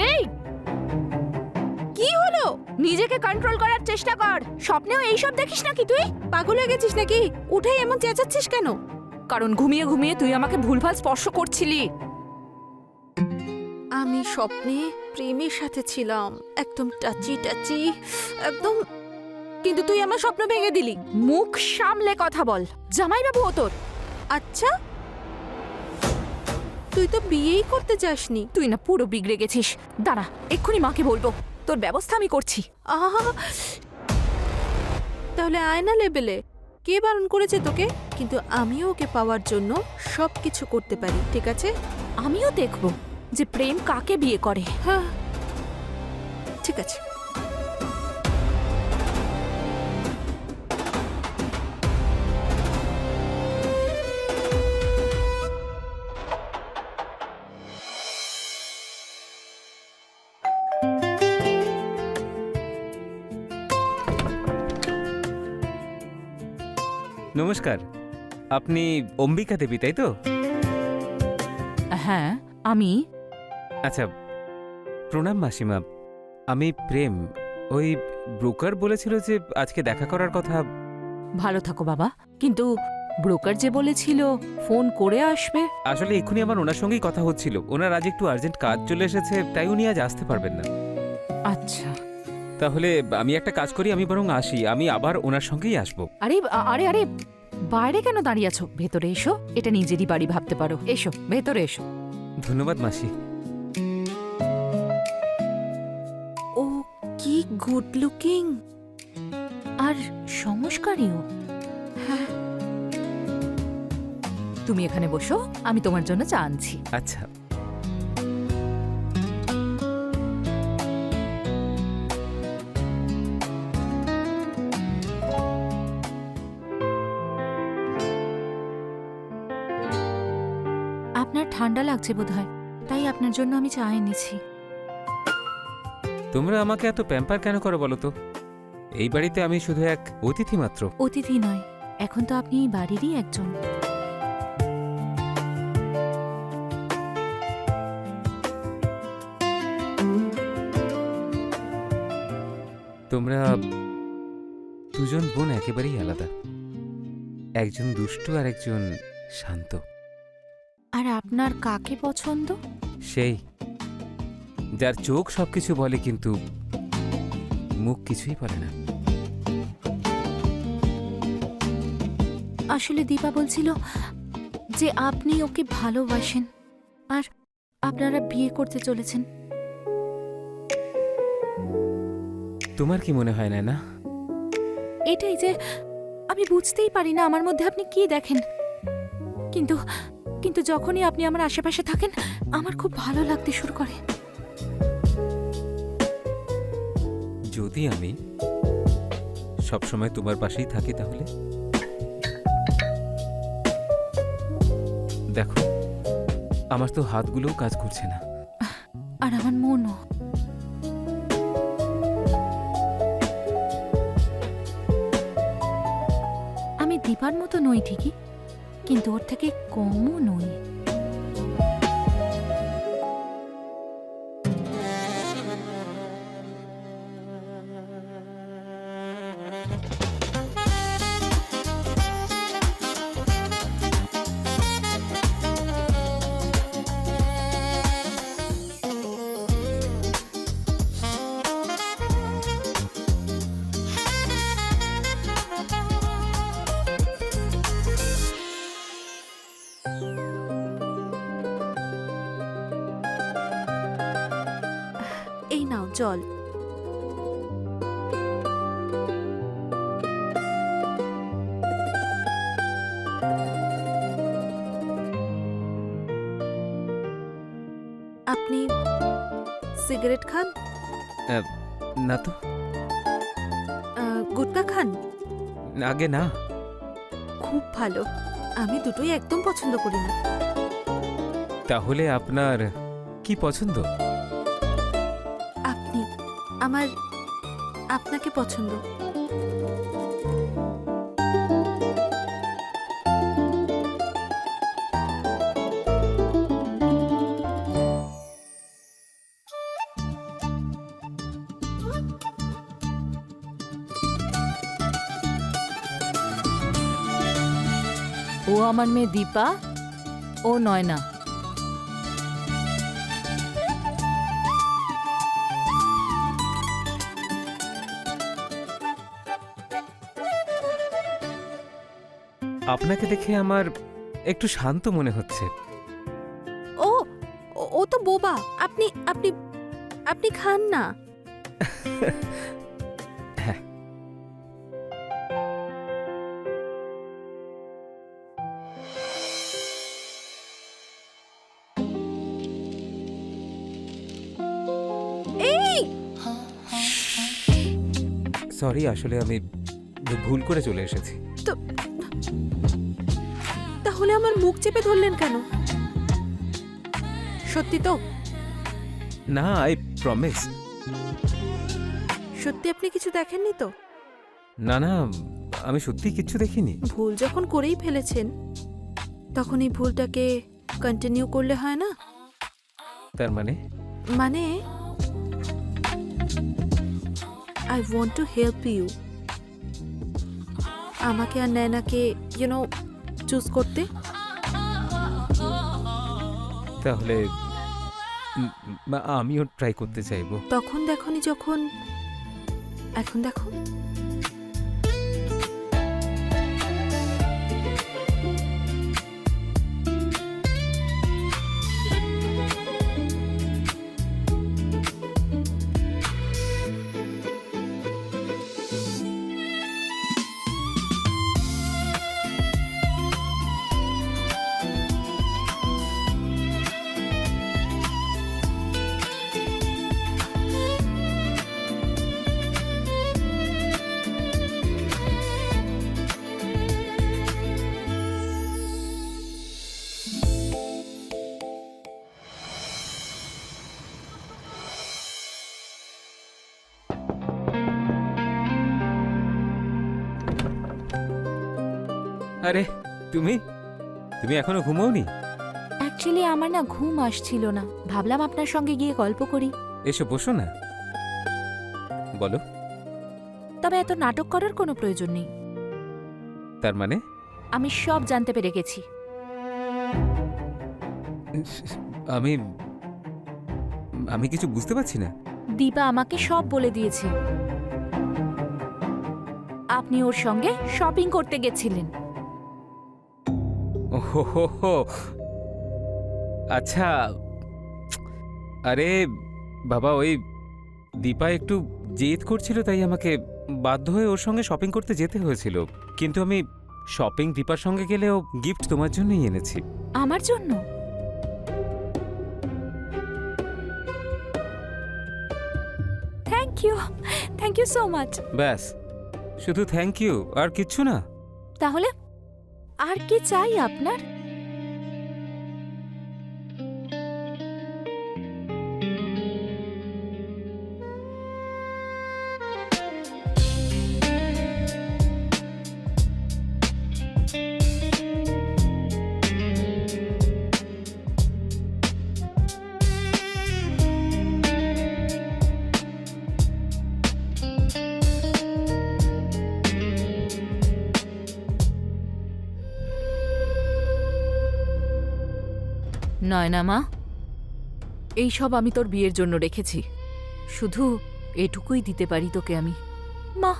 এই কি হলো? নিজেকে কন্ট্রোল করার চেষ্টা কর। স্বপ্নেও এইসব দেখিস নাকি তুই? পাগল হয়ে গেছিস নাকি? উঠেই এমন চেঁচাচ্ছিস কেন? কারণ ঘুমিয়ে ঘুমিয়ে তুই আমাকে ভুলভাল স্পর্শ করছিলি। আমি স্বপ্নে প্রেমের সাথে ছিলাম, একদম টাচি টাচি, একদম। কিন্তু তুই আমার স্বপ্ন ভেঙে দিলি। মুখ সামলে কথা বল। জামাইবাবু ও তোর। আচ্ছা, তুই তো বিয়েই করতে চাসনি। তুই না পুরো বিগড়ে গেছিস। দাঁড়া, এক্ষুনি মাকে বলবো। তোর ব্যবস্থা আমি করছি। আহা, তাহলে আয়না লেবেলে কে বারণ করেছে তোকে? কিন্তু আমিও ওকে পাওয়ার জন্য সবকিছু করতে পারি, ঠিক আছে? আমিও দেখব যে প্রেম কাকে বিয়ে করে। হ্যাঁ, ঠিক আছে। নমস্কার, আপনি অম্বিকা দেবী তাই তো? হ্যাঁ, আমি। আচ্ছা, প্রণাম মাসিমা। আমি প্রেম। ওই ব্রোকার বলেছিল যে আজকে দেখা করার কথা। ভালো থাকো বাবা। কিন্তু ব্রোকার যে বলেছিল ফোন করে আসবে। আসলে এক্ষুনি আমার ওনার সঙ্গেই কথা হচ্ছিল। ওনার আজ একটু আর্জেন্ট কাজ চলে এসেছে, তাই উনি আজ আসতে পারবেন না। আচ্ছা। তাহলে আমি একটা কাজ করি, আমি বরং আসি। আমি আবার ওনার সঙ্গেই আসবো। আরে আরে আরে, বাইরে কেন দাঁড়িয়ে আছো? ভেতরে এসো। এটা নিজেরই বাড়ি ভাবতে পারো। এসো, ভেতরে এসো। ধন্যবাদ মাসি। ও কি গুড লুকিং আর সংস্কারীও। হ্যাঁ, তুমি এখানে বসো, আমি তোমার জন্য চা আনছি। আচ্ছা। আপনার ঠান্ডা লাগছে বোধহয়, তাই আপনার জন্য আমি চা এনেছি। তোমরা আমাকে এত প্যাম্পার কেন করো বলো তো? এই বাড়িতে আমি শুধু এক অতিথি মাত্র। অতিথি নয়, এখন তো আপনি এই বাড়িরই একজন। তোমরা দুজন বোন একেবারেই আলাদা। একজন দুষ্টু আর একজন শান্ত। আর আপনার কাকে পছন্দ? সেই যার চোখ সবকিছু বলে কিন্তু মুখ কিছুই বলে না। আসলে দীপা বলছিল যে আপনি ওকে ভালোবাসেন আর আপনারা বিয়ে করতে চলেছেন। তোমার কি মনে হয় না? এটাই যে আমি বুঝতেই পারি না আমার মধ্যে আপনি কি দেখেন। কিন্তু কিন্তু যখনই আপনি আমার আশেপাশে থাকেন আমার খুব ভালো লাগতে শুরু করে। যদি আমি সবসময় তোমার পাশেই থাকি তাহলে? দেখো, আমার তো হাতগুলোও কাজ করছে না। আর আমার মনও। আমি দীপার মতো নই ঠিকই, কিন্তু ওর থেকে কমও নই। এই নাও জল। আপনি সিগারেট খান? না তো। গুটকা খান? আগে না। খুব ভালো, আমি দুটোই একদম পছন্দ করি না। তাহলে আপনার কি পছন্দ? আপনি আমার আপনাকে পছন্দ। ও আমার মেয়ে দীপা, ও নয়না। আপনাকে দেখে আমার একটু শান্ত মনে হচ্ছে। ও ও তো বোবা। আপনি আপনি আপনি খান না। হ্যাঁ। এই সরি, আসলে আমি ভুল করে চলে এসেছি। তাহলে আমার মুখ চেপে ধরলেন কেন? সত্যি তো? না, আই প্রমিস। সত্যি আপনি কিছু দেখেননি তো? না না, আমি সত্যি কিচ্ছু দেখিনি। ভুল যখন করেই ফেলেছেন তখন এই ভুলটাকে কন্টিনিউ করলে হয় না? তার মানে? মানে I want to help you. আমাকে আর নয়নাকে চুজ করতে। তাহলে আমিও ট্রাই করতে চাইবো। তখন দেখনি যখন এখন দেখো। আরে তুমি তুমি এখনো ঘুমোওনি? অ্যাকচুয়ালি আমার না ঘুম আসছিল না, ভাবলাম আপনার সঙ্গে গিয়ে গল্প করি। এসো বসো না। বলো। তবে এত নাটক করার কোনো প্রয়োজন নেই। তার মানে? আমি সব জানতে পেরে গেছি। আমি আমি কিছু বুঝতে পারছি না। দীপা আমাকে সব বলে দিয়েছে। আপনি ওর সঙ্গে শপিং করতে গেছিলেন। ওহো, আচ্ছা। আরে বাবা, ওই দীপা একটু জেদ করছিল, তাই আমাকে বাধ্য হয়ে ওর সঙ্গে শপিং করতে যেতে হয়েছিল। কিন্তু আমি শপিং দীপার সঙ্গে গেলেও গিফট তোমার জন্যই এনেছি। আমার জন্য? Thank you so much. ব্যাস, শুধু থ্যাংক ইউ আর কিচ্ছু না? তাহলে আর কি চাই আপনার? নয়না মা, এইসব আমি তোর বিয়ের জন্য রেখেছি। শুধু এটুকুই দিতে পারি তোকে আমি। মা,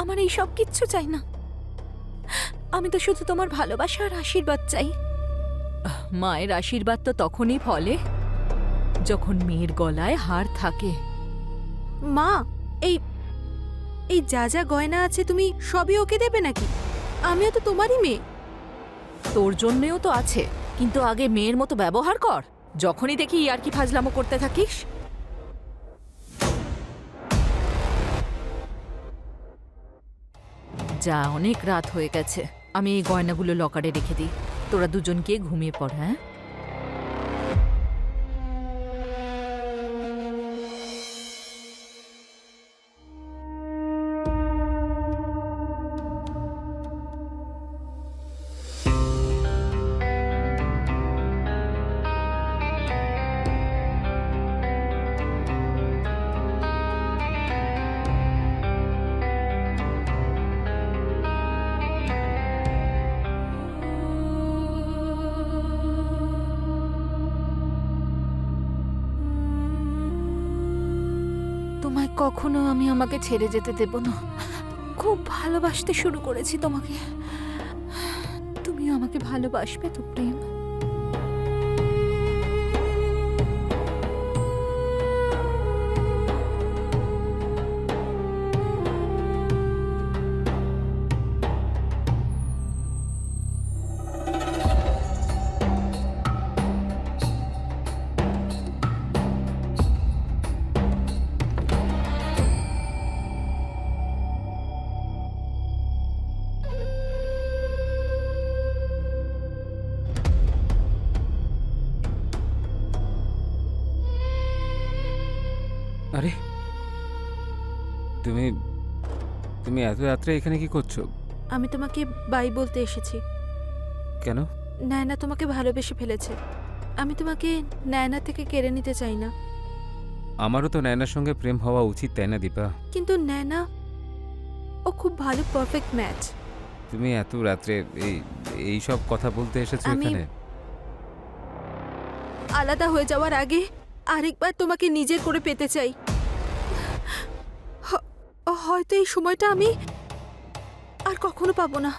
আমার এই সব কিচ্ছু চাই না। আমি তো শুধু তোমার ভালোবাসা আর আশীর্বাদ চাই। মায়ের আশীর্বাদ তো তখনই ফলে যখন মেয়ের গলায় হার থাকে। মা, এই এই যা যা গয়না আছে তুমি সবই ওকে দেবে নাকি? আমিও তো তোমারই মেয়ে। তোর জন্যেও তো আছে, কিন্তু আগে মেয়ের মতো ব্যবহার কর। যখনই দেখি আর কি ফাজলামো করতে থাকিস। যা, অনেক রাত হয়ে গেছে। আমি এই গয়নাগুলো লকারে রেখে দিই। তোরা দুজন গিয়ে ঘুমিয়ে পড়। হ্যাঁ? তোমায় কখনো আমি আমাকে ছেড়ে যেতে দেব না। খুব ভালোবাসতে শুরু করেছি তোমাকে। তুমি আমাকে ভালোবাসবে তো প্রেম? আরে তুমি তুমি এত রাত্রে এখানে কি করছো? আমি তোমাকে বাই বলতে এসেছি। কেন? নায়না তোমাকে ভালোবেসে ফেলেছে। আমি তোমাকে নায়না থেকে কেড়ে নিতে চাই না। আমারও তো নায়নার সঙ্গে প্রেম হওয়া উচিত, তাই না দীপা? কিন্তু নায়না ও খুব ভালো পারফেক্ট ম্যাচ। তুমি এত রাত্রে এই সব কথা বলতে এসেছো আমি- এখানে? আলাদা হয়ে যাওয়ার আগে আরেকবার তোমাকে নিজের করে পেতে চাই। হয়তো এই সময়টা আমি আর কখনো পাবো না।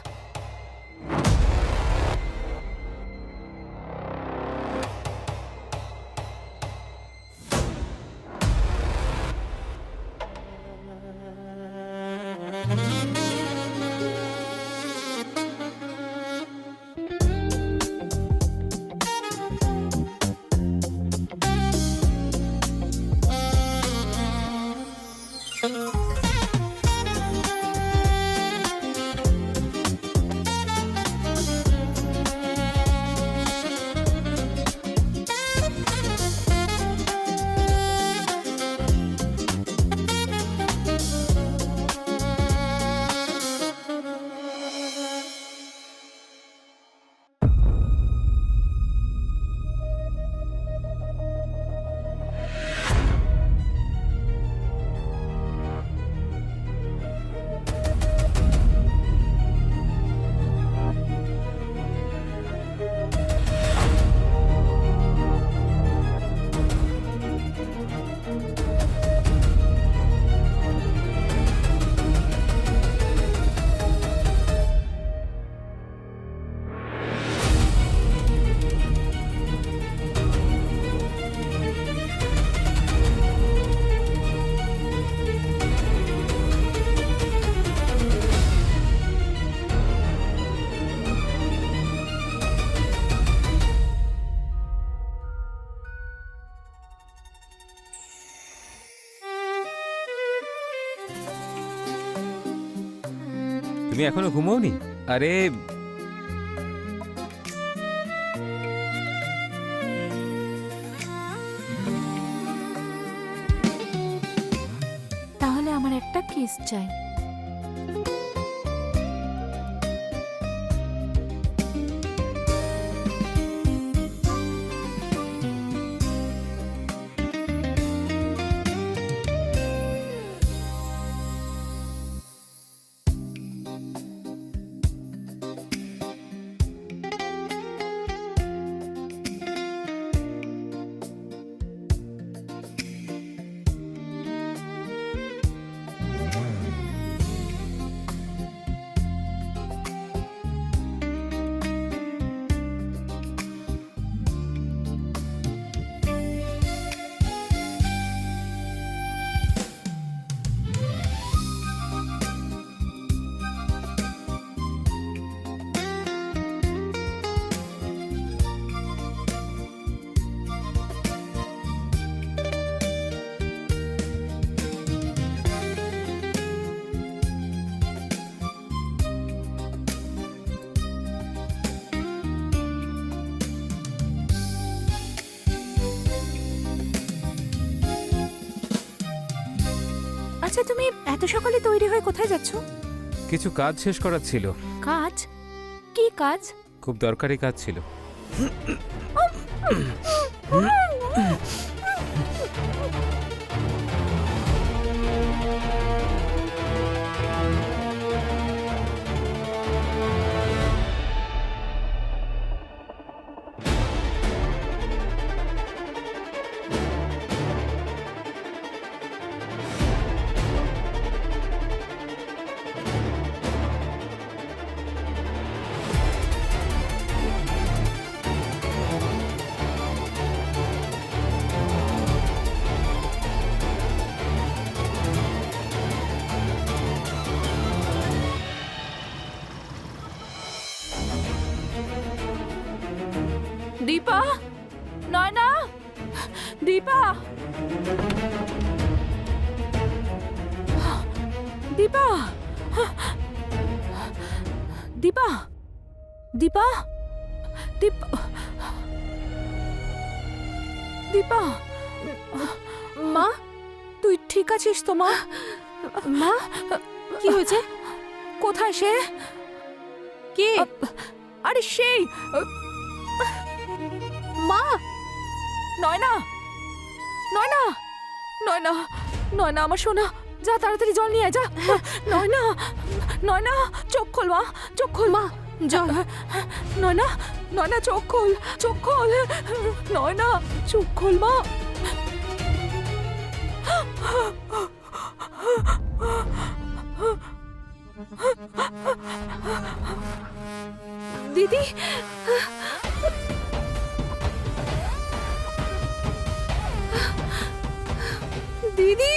তুমি এখনো ঘুমোওনি? আরে তাহলে আমার একটা কিস চাই। আচ্ছা, তুমি এত সকালে তৈরি হয়ে কোথায় যাচ্ছ? কিছু কাজ শেষ করার ছিল। কাজ? কি কাজ? খুব দরকারি কাজ ছিল। দীপা, নয়না, দীপা, দীপা, দীপা, দীপা, দীপা, দীপা, মা তুই ঠিক আছিস তো মা? মা কি হয়েছে? কোথায় সে? কে? আরে সেই মা, নয়না, নয়না, নয়না, নয়না আমার সোনা, যা তাড়াতাড়ি জল নিয়ে আয়, যা। নয়না, নয়না চোখ খোল মা, চোখ খোল মা, জল। নয়না, নয়না চোখ খোল, চোখ খোল, নয়না চোখ খোল মা। দিদি, দিদি,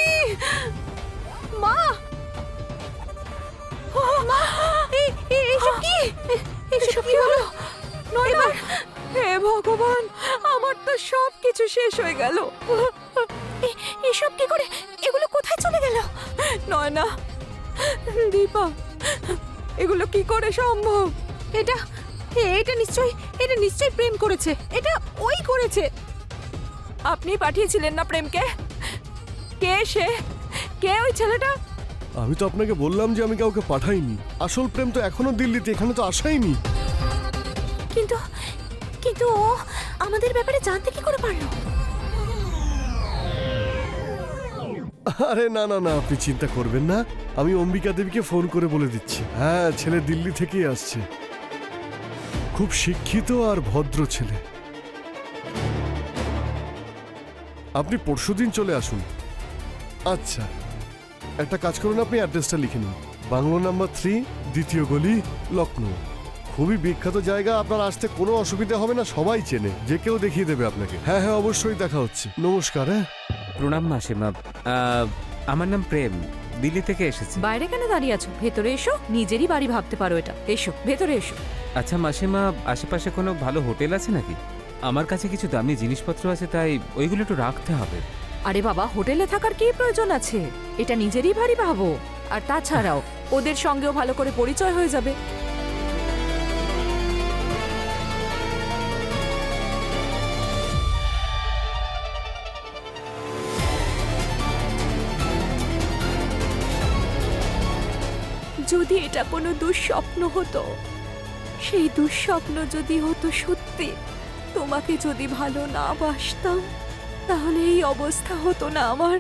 মা, মা, এইসব কি? এইসব কি হলো? নয়না, হে ভগবান, আমার তো সব কিছু শেষ হয়ে গেল। এসব কি করে, এগুলো কোথায় চলে গেল? নয়না, দীপা, এগুলো কি করে সম্ভব? এটা নিশ্চয়ই প্রেম করেছে, এটা ওই করেছে। আপনি পাঠিয়েছিলেন না প্রেমকে? কে সে? কে ওই ছেলেটা? আমি তো আপনাকে বললাম যে আমি কাউকে পাঠাইনি। আসল প্রেম তো এখনো দিল্লিতে, এখানে তো আসাইনি। কিন্তু কিন্তু ও আমাদের ব্যাপারে জানতে কি করে পারলো? আরে না না না, আপনি চিন্তা করবেন না, আমি অম্বিকা দেবীকে ফোন করে বলে দিচ্ছি। হ্যাঁ, ছেলে দিল্লি থেকেই আসছে, খুব শিক্ষিত আর ভদ্র ছেলে। আপনি পরশুদিন চলে আসুন। আচ্ছা, একটা কাজ করুন, আপনি অ্যাড্রেসটা লিখে নিন। বাংলো নাম্বার 3, দ্বিতীয় গলি, লখনৌ। খুবই বিখ্যাত জায়গা, আপনার আসতে কোনো অসুবিধা হবে না, সবাই চেনে, যে কেউ দেখিয়ে দেবে আপনাকে। হ্যাঁ হ্যাঁ, অবশ্যই দেখা হচ্ছে। নমস্কার। হ্যাঁ, প্রণাম মাসিমা। আমার নাম প্রেম, দিল্লি থেকে এসেছি। বাইরে কেন দাঁড়িয়ে আছো? ভেতরে এসো, নিজেরই বাড়ি ভাবতে পারো এটা। এসো, ভেতরে এসো। আচ্ছা মাসিমা, আশেপাশে কোনো ভালো হোটেল আছে নাকি? আমার কাছে কিছু দামি জিনিসপত্র আছে, তাই ওইগুলো একটু রাখতে হবে। আরে বাবা, হোটেলে থাকার কি প্রয়োজন আছে? এটা নিজেরই বাড়ি ভাবো। আর তাছাড়াও ওদের সঙ্গেও ভালো করে পরিচয় হয়ে যাবে। যদি এটা কোনো দুঃস্বপ্ন হতো, সেই দুঃস্বপ্ন যদি হতো সত্যি, তোমাকে যদি ভালো না বাসতাম, তাহলে এই অবস্থা হতো না আমার।